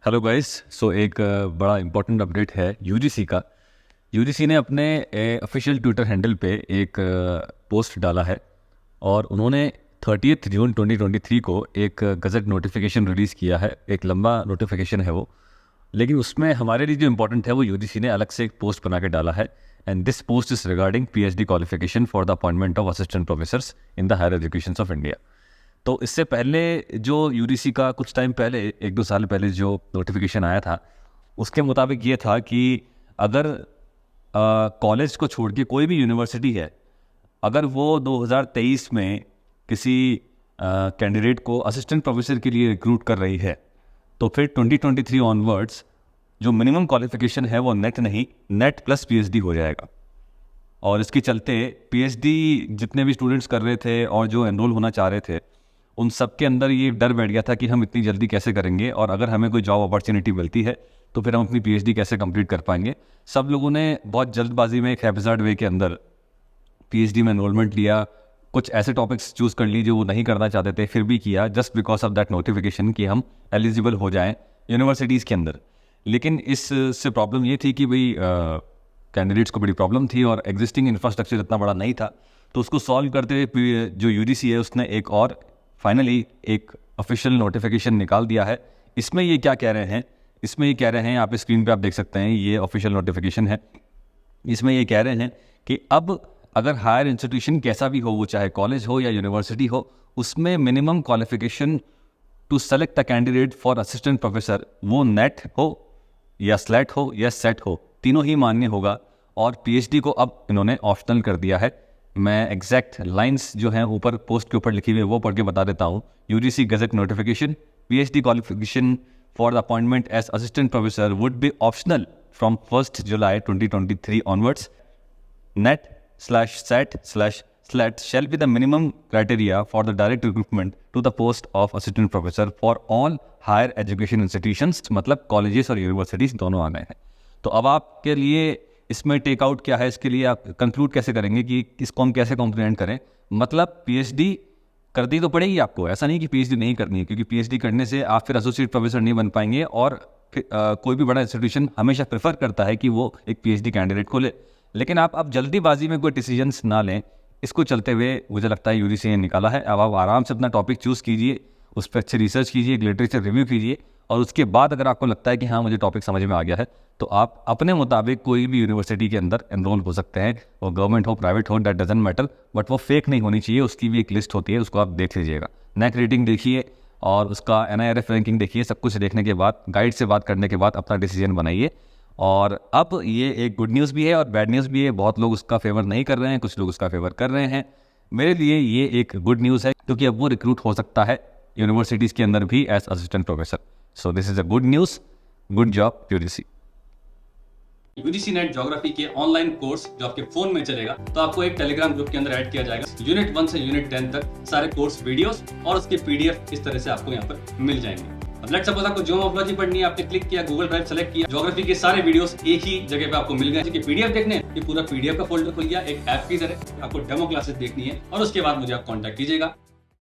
Hello guys. एक बड़ा important update है यूजीसी का। यूजीसी ने अपने ऑफिशियल ट्विटर हैंडल पे एक पोस्ट डाला है और उन्होंने 30 जून 2023 को एक गज़ट नोटिफिकेशन रिलीज़ किया है। एक लंबा नोटिफिकेशन है वो, लेकिन उसमें हमारे लिए जो इम्पोर्टेंट है वो यूजीसी ने अलग से एक पोस्ट बना के डाला है। And this post is regarding PhD qualification for the appointment of assistant professors in the higher education of India. तो इससे पहले जो यूजीसी का कुछ टाइम पहले 1-2 साल पहले जो नोटिफिकेशन आया था, उसके मुताबिक ये था कि अगर कॉलेज को छोड़ के कोई भी यूनिवर्सिटी है, अगर वो 2023 में किसी कैंडिडेट को असिस्टेंट प्रोफेसर के लिए रिक्रूट कर रही है, तो फिर 2023 ऑनवर्ड्स जो मिनिमम क्वालिफिकेशन है वो नेट नहीं, नेट प्लस पीएचडी हो जाएगा। और इसके चलते पीएचडी जितने भी स्टूडेंट्स कर रहे थे और जो एनरोल होना चाह रहे थे, उन सब के अंदर ये डर बैठ गया था कि हम इतनी जल्दी कैसे करेंगे, और अगर हमें कोई जॉब अपॉर्चुनिटी मिलती है तो फिर हम अपनी पीएचडी कैसे कंप्लीट कर पाएंगे। सब लोगों ने बहुत जल्दबाजी में एक हैप्पीज़ार्ड वे के अंदर पीएचडी में एनरोलमेंट लिया, कुछ ऐसे टॉपिक्स चूज़ कर ली जो वो नहीं करना चाहते थे, फिर भी किया just because of that notification कि हम एलिजिबल हो जाएं यूनिवर्सिटीज़ के अंदर। लेकिन इससे प्रॉब्लम ये थी कि भाई कैंडिडेट्स को बड़ी प्रॉब्लम थी और एग्जिस्टिंग इंफ्रास्ट्रक्चर इतना बड़ा नहीं था। तो उसको सॉल्व करते हुए जो यूजीसी है उसने एक और फाइनली एक ऑफिशियल नोटिफिकेशन निकाल दिया है। इसमें ये क्या कह रहे हैं, इसमें ये कह रहे हैं, यहाँ पे स्क्रीन पे आप देख सकते हैं, ये ऑफिशियल नोटिफिकेशन है। इसमें ये कह रहे हैं कि अब अगर हायर इंस्टीट्यूशन कैसा भी हो, वो चाहे कॉलेज हो या यूनिवर्सिटी हो, उसमें minimum qualification to select the candidate for assistant professor वो नेट हो या स्लेट हो या सेट हो, तीनों ही मान्य होगा। और पीएचडी को अब इन्होंने ऑप्शनल कर दिया है। मैं एग्जैक्ट लाइंस जो हैं ऊपर पोस्ट के ऊपर लिखी हुई है वो पढ़ के बता देता हूँ। UGC gazette notification, PhD qualification for the appointment as assistant professor would be optional from 1 July 2023 onwards. Net/SET/SLET shall be the minimum criteria for the direct recruitment to the post of assistant professor for all higher education institutions। मतलब colleges और universities दोनों आ गए हैं। तो अब आपके लिए इसमें टेक आउट क्या है, इसके लिए आप कंक्लूड कैसे करेंगे कि इसको हम कैसे कॉम्प्लीमेंट करें। मतलब पीएचडी कर दी तो पड़ेगी आपको, ऐसा नहीं कि पीएचडी नहीं करनी है, क्योंकि पीएचडी करने से आप फिर एसोसिएट प्रोफेसर नहीं बन पाएंगे। और कोई भी बड़ा इंस्टीट्यूशन हमेशा प्रेफर करता है कि वो एक पीएचडी कैंडिडेट को ले। लेकिन आप अब जल्दीबाजी में कोई डिसीजंस ना लें, इसको चलते हुए मुझे लगता है यूजीसी ने निकाला है। अब आप आराम से अपना टॉपिक चूज़ कीजिए, उस पर अच्छे रिसर्च कीजिए, लिटरेचर रिव्यू कीजिए, और उसके बाद अगर आपको लगता है कि हाँ मुझे टॉपिक समझ में आ गया है, तो आप अपने मुताबिक कोई भी यूनिवर्सिटी के अंदर एनरोल हो सकते हैं। वो गवर्नमेंट हो, प्राइवेट हो, दैट डजंट मैटर, बट वो फेक नहीं होनी चाहिए। उसकी भी एक लिस्ट होती है, उसको आप देख लीजिएगा। नेक रेटिंग देखिए और उसका एनआईआरएफ रैंकिंग देखिए। सब कुछ देखने के बाद, गाइड से बात करने के बाद अपना डिसीजन बनाइए। और अब ये एक गुड न्यूज़ भी है और बैड न्यूज़ भी है। बहुत लोग उसका फेवर नहीं कर रहे हैं, कुछ लोग उसका फेवर कर रहे हैं। मेरे लिए ये एक गुड न्यूज़ है, क्योंकि अब वो रिक्रूट हो सकता है यूनिवर्सिटीज़ के अंदर भी as assistant professor. So this is a good news. Good job UGC. UGC NET geography के ऑनलाइन कोर्स जो आपके फोन में चलेगा, तो आपको एक टेलीग्राम ग्रुप के अंदर ऐड किया जाएगा। यूनिट 1 से यूनिट 10 तक सारे कोर्स वीडियोस और उसके पीडीएफ इस तरह से आपको यहाँ पर मिल जाएंगे। अब लेट्स सपोज आपको ज्योमोलॉजी पढ़नी है, आपने क्लिक किया, गूगल ड्राइव सेलेक्ट किया, ज्योग्राफी के सारे वीडियोस एक ही जगह पे आपको मिल गए। कि पीडीएफ देखने, ये पूरा पीडीएफ का फोल्डर खुल गया एक ऐप की तरह। आपको डेमो क्लासेस देखनी है और उसके बाद मुझे आप कॉन्टैक्ट कीजिएगा।